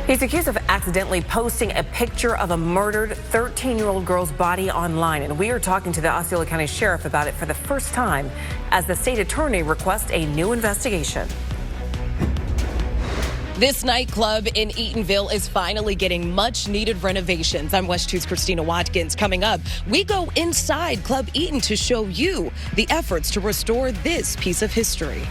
He's accused of accidentally posting a picture of a murdered 13-year-old girl's body online, and we are talking to the Osceola County Sheriff about it for the first time as the state attorney requests a new investigation. This nightclub in Eatonville is finally getting much-needed renovations. I'm WESH 2's Christina Watkins. Coming up, we go inside Club Eaton to show you the efforts to restore this piece of history.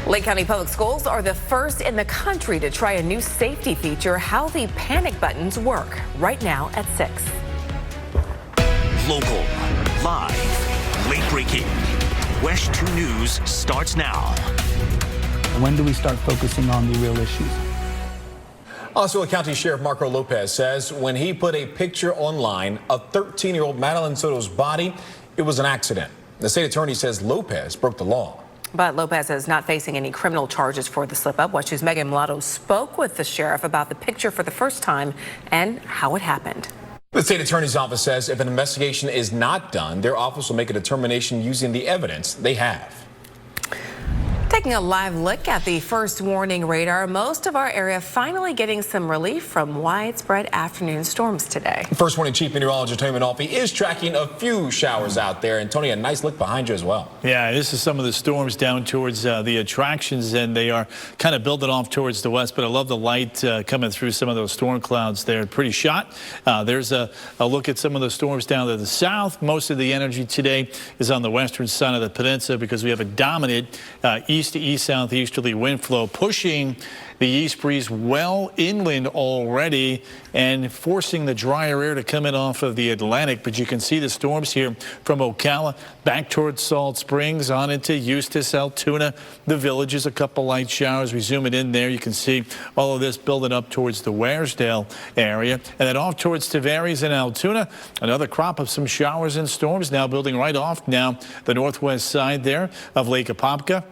Lake County Public Schools are the first in the country to try a new safety feature, how the panic buttons work, right now at 6. Local, live, late-breaking. WESH 2 News starts now. When do we start focusing on the real issues? Osceola County Sheriff Marco Lopez says when he put a picture online of 13-year-old Madeline Soto's body, it was an accident. The state attorney says Lopez broke the law. But Lopez is not facing any criminal charges for the slip-up. WESH 2's Megan Mulatto spoke with the sheriff about the picture for the first time and how it happened. The state attorney's office says if an investigation is not done, their office will make a determination using the evidence they have. Taking a live look at the first warning radar, most of our area finally getting some relief from widespread afternoon storms today. First warning chief meteorologist Tony Manalfi is tracking a few showers out there. And Tony, a nice look behind you as well. Yeah, this is some of the storms down towards the attractions, and they are kind of building off towards the west. But I love the light coming through some of those storm clouds there. Pretty shot. There's a look at some of the storms down to the south. Most of the energy today is on the western side of the peninsula because we have a dominant east to east southeasterly wind flow pushing the east breeze well inland already and forcing the drier air to come in off of the Atlantic. But you can see the storms here from Ocala back towards Salt Springs on into Eustis, Altoona, the Villages, a couple light showers. We zoom it in there. You can see all of this building up towards the Waresdale area. And then off towards Tavares and Altoona, another crop of some showers and storms now building right off now the northwest side there of Lake Apopka.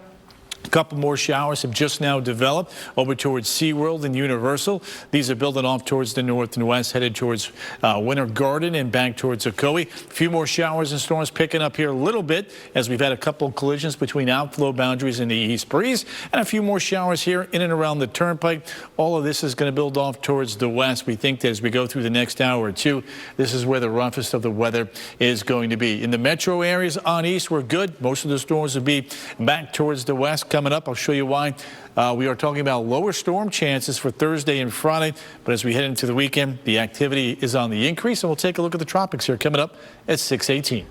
A couple more showers have just now developed over towards SeaWorld and Universal. These are building off towards the north and west, headed towards Winter Garden and back towards Ocoee. A few more showers and storms picking up here a little bit as we've had a couple collisions between outflow boundaries and the east breeze, and a few more showers here in and around the turnpike. All of this is going to build off towards the west. We think that as we go through the next hour or two, this is where the roughest of the weather is going to be. In the metro areas on east, we're good. Most of the storms will be back towards the west. Coming up, I'll show you why. We are talking about lower storm chances for Thursday and Friday, but as we head into the weekend, the activity is on the increase, and we'll take a look at the tropics here coming up at 6:18.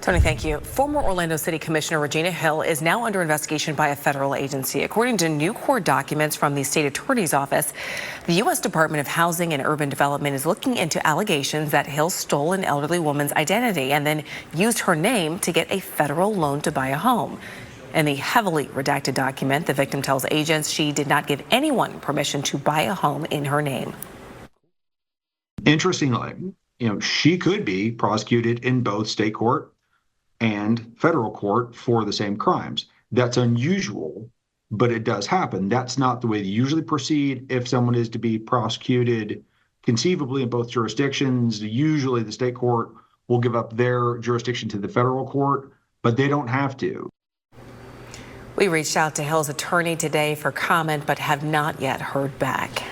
Tony, thank you. Former Orlando City Commissioner Regina Hill is now under investigation by a federal agency. According to new court documents from the state attorney's office, the U.S. Department of Housing and Urban Development is looking into allegations that Hill stole an elderly woman's identity and then used her name to get a federal loan to buy a home. In the heavily redacted document, the victim tells agents she did not give anyone permission to buy a home in her name. Interestingly, she could be prosecuted in both state court and federal court for the same crimes. That's unusual, but it does happen. That's not the way they usually proceed. If someone is to be prosecuted conceivably in both jurisdictions, usually the state court will give up their jurisdiction to the federal court, but they don't have to. We reached out to Hill's attorney today for comment, but have not yet heard back.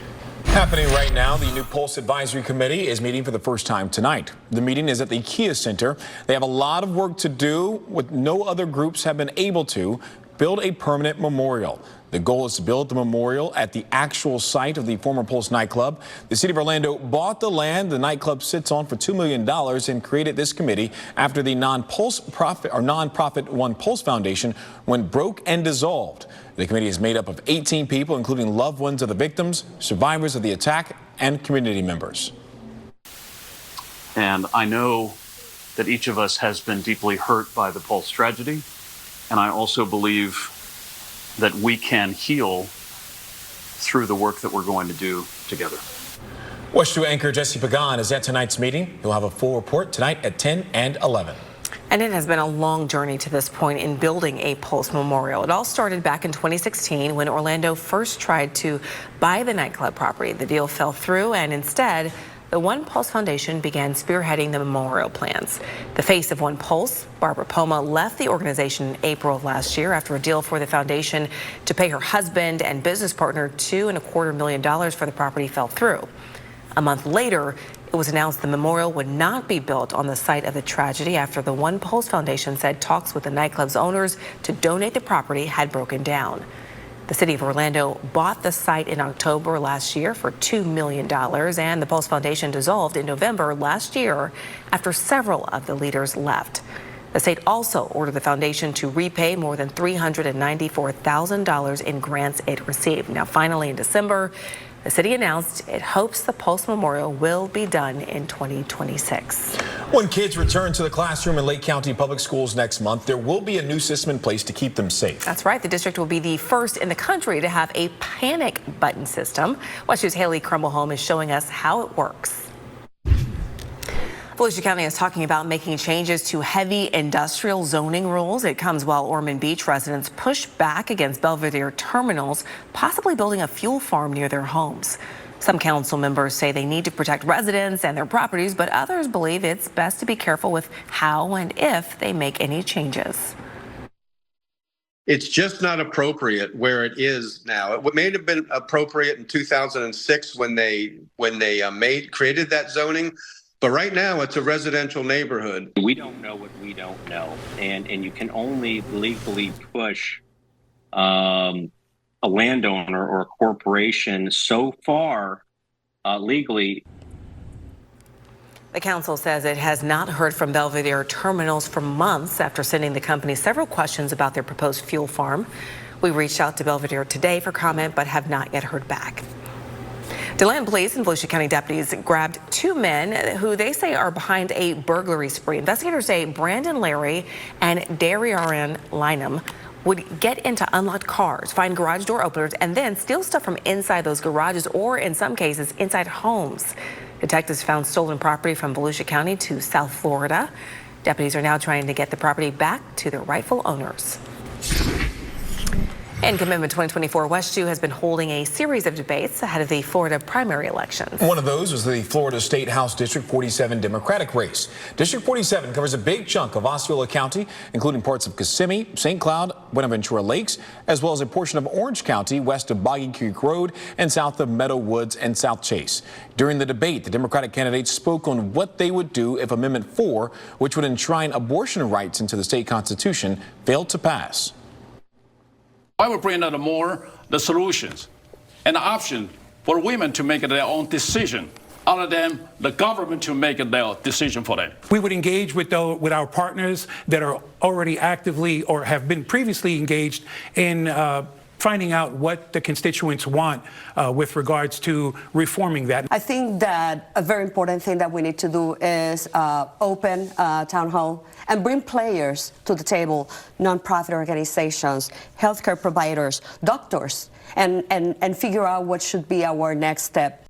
Happening right now, the new Pulse Advisory Committee is meeting for the first time tonight. The meeting is at the Kia Center. They have a lot of work to do, what no other groups have been able to, build a permanent memorial. The goal is to build the memorial at the actual site of the former Pulse nightclub. The city of Orlando bought the land the nightclub sits on for $2 million and created this committee after the nonprofit One Pulse Foundation went broke and dissolved. The committee is made up of 18 people, including loved ones of the victims, survivors of the attack, and community members. And I know that each of us has been deeply hurt by the Pulse tragedy, and I also believe that we can heal through the work that we're going to do together. WESH 2 anchor Jesse Pagan is at tonight's meeting. He'll have a full report tonight at 10 and 11. And it has been a long journey to this point in building a Pulse memorial. It all started back in 2016 when Orlando first tried to buy the nightclub property. The deal fell through, and instead, the One Pulse Foundation began spearheading the memorial plans. The face of One Pulse, Barbara Poma, left the organization in April of last year after a deal for the foundation to pay her husband and business partner $2.25 million for the property fell through. A month later, it was announced the memorial would not be built on the site of the tragedy after the One Pulse Foundation said talks with the nightclub's owners to donate the property had broken down. The city of Orlando bought the site in October last year for $2 million, and the Pulse Foundation dissolved in November last year after several of the leaders left. The state also ordered the foundation to repay more than $394,000 in grants it received. Now, finally, in December, the city announced it hopes the Pulse Memorial will be done in 2026. When kids return to the classroom in Lake County Public Schools next month, there will be a new system in place to keep them safe. That's right. The district will be the first in the country to have a panic button system. WESH News' Haley Crumblehome is showing us how it works. Volusia County is talking about making changes to heavy industrial zoning rules. It comes while Ormond Beach residents push back against Belvedere terminals, possibly building a fuel farm near their homes. Some council members say they need to protect residents and their properties, but others believe it's best to be careful with how and if they make any changes. It's just not appropriate where it is now. It may have been appropriate in 2006 when they created that zoning. But right now, it's a residential neighborhood. We don't know what we don't know, and you can only legally push a landowner or a corporation so far legally. The council says it has not heard from Belvedere Terminals for months after sending the company several questions about their proposed fuel farm. We reached out to Belvedere today for comment, but have not yet heard back. DeLand Police and Volusia County deputies grabbed two men who they say are behind a burglary spree. Investigators say Brandon Larry and Darian Lynham would get into unlocked cars, find garage door openers, and then steal stuff from inside those garages or, in some cases, inside homes. Detectives found stolen property from Volusia County to South Florida. Deputies are now trying to get the property back to their rightful owners. In Commitment 2024, WESH 2 has been holding a series of debates ahead of the Florida primary elections. One of those was the Florida State House District 47 Democratic race. District 47 covers a big chunk of Osceola County, including parts of Kissimmee, St. Cloud, Buenaventura Lakes, as well as a portion of Orange County west of Boggy Creek Road and south of Meadow Woods and South Chase. During the debate, the Democratic candidates spoke on what they would do if Amendment 4, which would enshrine abortion rights into the state constitution, failed to pass. I will bring out more the solutions and the option for women to make their own decision other than the government to make their decision for them. We would engage with our partners that are already actively or have been previously engaged in finding out what the constituents want with regards to reforming that. I think that a very important thing that we need to do is open town hall and bring players to the table, nonprofit organizations, healthcare providers, doctors, and figure out what should be our next step.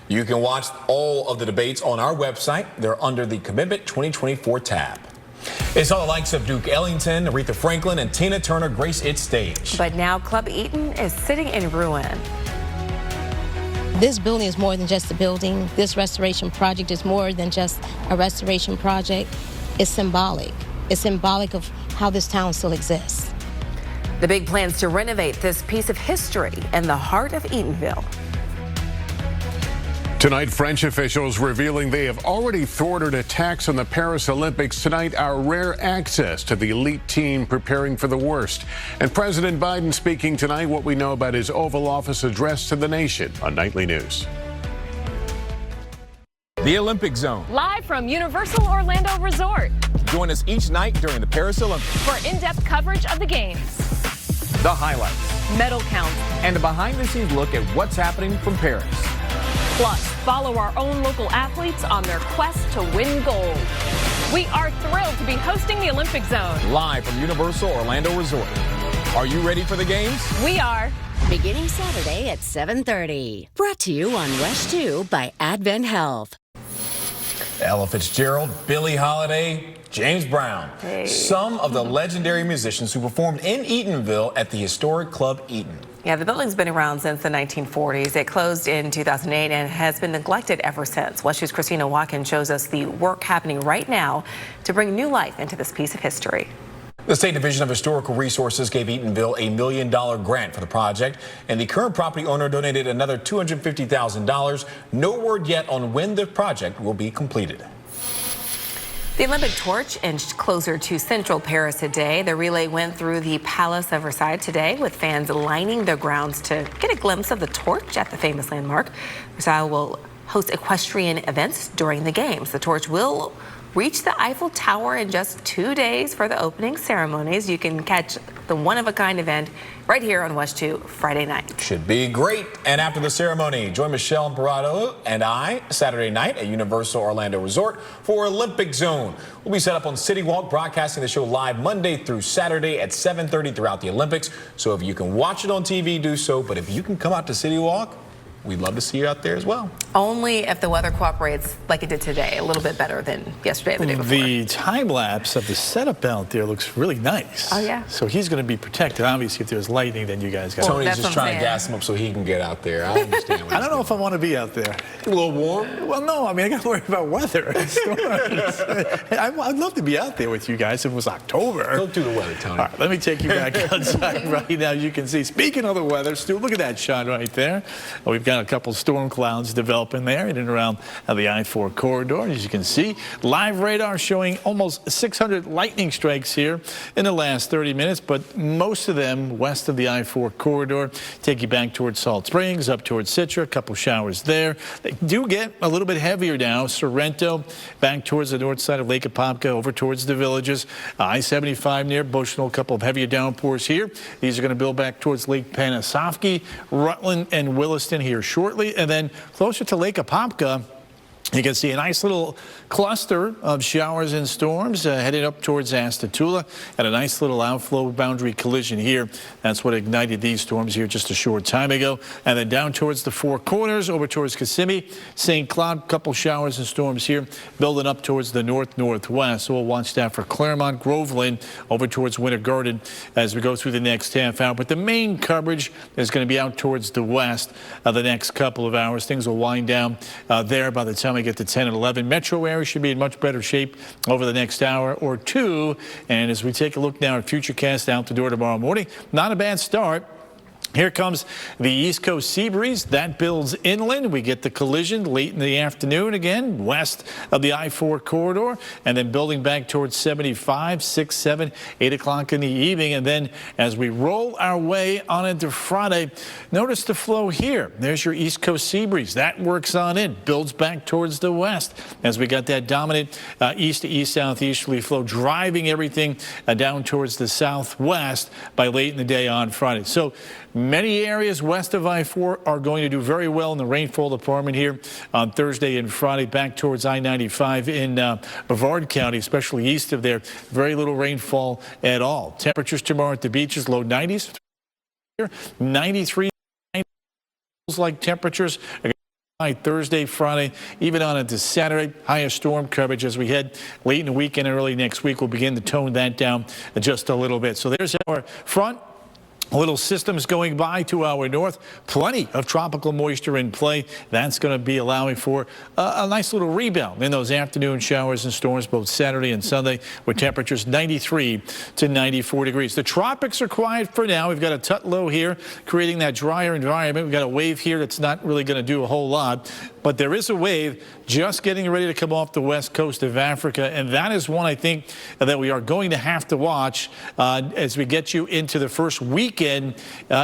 You can watch all of the debates on our website. They're under the Commitment 2024 tab. It's all the likes of Duke Ellington, Aretha Franklin, and Tina Turner grace its stage. But now Club Eaton is sitting in ruin. This building is more than just a building. This restoration project is more than just a restoration project. It's symbolic. It's symbolic of how this town still exists. The big plans to renovate this piece of history in the heart of Eatonville. Tonight, French officials revealing they have already thwarted attacks on the Paris Olympics. Tonight, our rare access to the elite team preparing for the worst. And President Biden speaking tonight, what we know about his Oval Office address to the nation on Nightly News. The Olympic Zone. Live from Universal Orlando Resort. Join us each night during the Paris Olympics for in-depth coverage of the games, the highlights, medal counts, and a behind-the-scenes look at what's happening from Paris. Plus, follow our own local athletes on their quest to win gold. We are thrilled to be hosting the Olympic Zone. Live from Universal Orlando Resort. Are you ready for the games? We are. Beginning Saturday at 7:30. Brought to you on WESH 2 by Advent Health. Ella Fitzgerald, Billie Holiday, James Brown. Some of the legendary musicians who performed in Eatonville at the historic Club Eaton. Yeah, the building's been around since the 1940s. It closed in 2008 and has been neglected ever since. WESH 2's Christina Watkins shows us the work happening right now to bring new life into this piece of history. The State Division of Historical Resources gave Eatonville a $1 million grant for the project, and the current property owner donated another $250,000. No word yet on when the project will be completed. The Olympic torch inched closer to central Paris today. The relay went through the Palace of Versailles today, with fans lining the grounds to get a glimpse of the torch at the famous landmark. Versailles will host equestrian events during the games. The torch will reach the Eiffel Tower in just 2 days for the opening ceremonies. You can catch the one-of-a-kind event right here on WESH 2 Friday night. Should be great. And after the ceremony, join Michelle Imperato and I Saturday night at Universal Orlando Resort for Olympic Zone. We'll be set up on City Walk, broadcasting the show live Monday through Saturday at 7:30 throughout the Olympics. So if you can watch it on TV, do so. But if you can come out to City Walk, we'd love to see you out there as well. Only if the weather cooperates like it did today, a little bit better than yesterday and the day before. The time lapse of the setup out there looks really nice. Oh, yeah. So he's going to be protected. Obviously, if there's lightning, then you guys got Tony's just trying to gas him up so he can get out there. I understand. I don't know if I want to be out there. A little warm? Well, no. I mean, I got to worry about weather. I'd love to be out there with you guys if it was October. Don't do the weather, Tony. All right, let me take you back outside right now. You can see, speaking of the weather, Stu, look at that shot right there. We've got a couple storm clouds developing there in and around the I-4 corridor. As you can see, live radar showing almost 600 lightning strikes here in the last 30 minutes, but most of them west of the I-4 corridor. Take you back towards Salt Springs, up towards Citra, a couple showers there. They do get a little bit heavier now. Sorrento, back towards the north side of Lake Apopka, over towards the villages. I-75 near Bushnell, a couple of heavier downpours here. These are going to build back towards Lake Panisofsky, Rutland, and Williston here shortly. And then closer to Lake Apopka, you can see a nice little cluster of showers and storms headed up towards Astatula, and a nice little outflow boundary collision here. That's what ignited these storms here just a short time ago. And then down towards the Four Corners, over towards Kissimmee, St. Cloud, couple showers and storms here, building up towards the north-northwest. So we'll watch that for Claremont, Groveland, over towards Winter Garden as we go through the next half hour. But the main coverage is going to be out towards the west the next couple of hours. Things will wind down there by the time we get to 10 and 11. Metro area should be in much better shape over the next hour or two. And as we take a look now at Futurecast out the door tomorrow morning, not a bad start. Here comes the East Coast sea breeze. That builds inland. We get the collision late in the afternoon again, west of the I-4 corridor, and then building back towards 75, 6, 7, 8 o'clock in the evening. And then as we roll our way on into Friday, notice the flow here. There's your East Coast sea breeze. That works on in, builds back towards the west as we got that dominant east to east southeasterly flow driving everything down towards the southwest by late in the day on Friday. So many areas west of I-4 are going to do very well in the rainfall department here on Thursday and Friday, back towards I-95 in Brevard County, especially east of there. Very little rainfall at all. Temperatures tomorrow at the beaches, low 90s. 93 like temperatures. Thursday, Friday, even on into Saturday. Higher storm coverage as we head late in the weekend and early next week. We'll begin to tone that down just a little bit. So there's our front. Little systems going by to our north. Plenty of tropical moisture in play. That's going to be allowing for a nice little rebound in those afternoon showers and storms both Saturday and Sunday with temperatures 93 to 94 degrees. The tropics are quiet for now. We've got a tut low here creating that drier environment. We've got a wave here that's not really going to do a whole lot. But there is a wave just getting ready to come off the west coast of Africa, and that is one I think that we are going to have to watch as we get you into the first weekend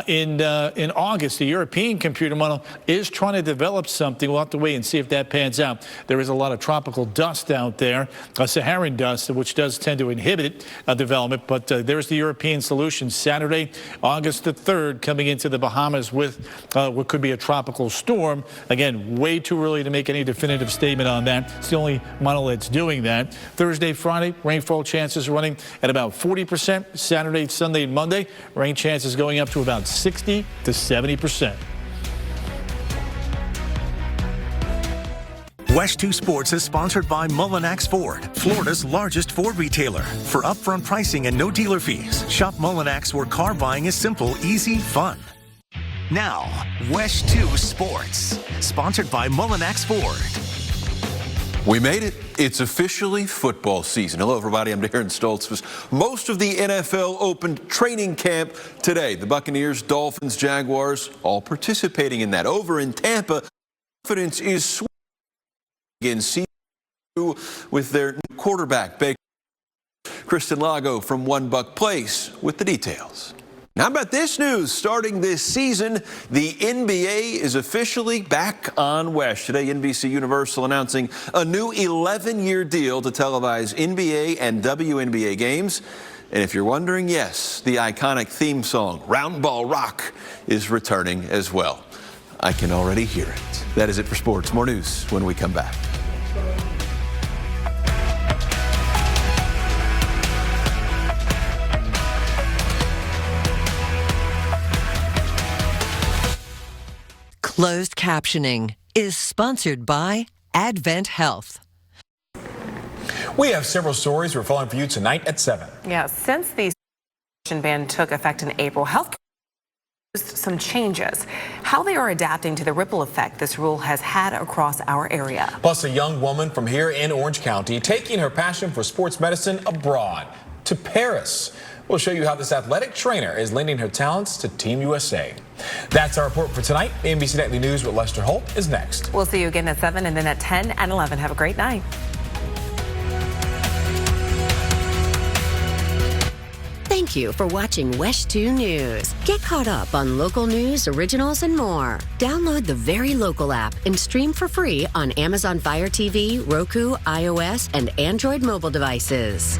in August. The European computer model is trying to develop something. We'll have to wait and see if that pans out. There is a lot of tropical dust out there, Saharan dust, which does tend to inhibit development. But there's the European solution. Saturday, August the 3rd, coming into the Bahamas with what could be a tropical storm. Again, way too early to make any definitive statement on that. It's the only model that's doing that. Thursday, Friday, rainfall chances running at about 40%. Saturday, Sunday, and Monday, rain chances going up to about 60 to 70%. WESH 2 Sports is sponsored by Mullinax Ford, Florida's largest Ford retailer. For upfront pricing and no dealer fees, shop Mullinax, where car buying is simple, easy, fun. Now, WESH 2 Sports, sponsored by Mullinax Ford. We made it. It's officially football season. Hello, everybody. I'm Darren Stoltz. Most of the NFL opened training camp today. The Buccaneers, Dolphins, Jaguars, all participating in that. Over in Tampa, confidence is swinging in season 2 with their new quarterback, Baker. Kristen Lago from One Buck Place with the details. How about this news? Starting this season, the NBA is officially back on WESH. Today, NBC Universal announcing a new 11-year deal to televise NBA and WNBA games. And if you're wondering, yes, the iconic theme song, Round Ball Rock, is returning as well. I can already hear it. That is it for sports. More news when we come back. Closed captioning is sponsored by Advent Health. We have several stories we're following for you tonight at 7. Yeah, since the ban took effect in April, health some changes. How they are adapting to the ripple effect this rule has had across our area. Plus, a young woman from here in Orange County taking her passion for sports medicine abroad to Paris. We'll show you how this athletic trainer is lending her talents to Team USA. That's our report for tonight. NBC Nightly News with Lester Holt is next. We'll see you again at 7 and then at 10 and 11. Have a great night. Thank you for watching WESH 2 News. Get caught up on local news, originals, and more. Download the Very Local app and stream for free on Amazon Fire TV, Roku, iOS, and Android mobile devices.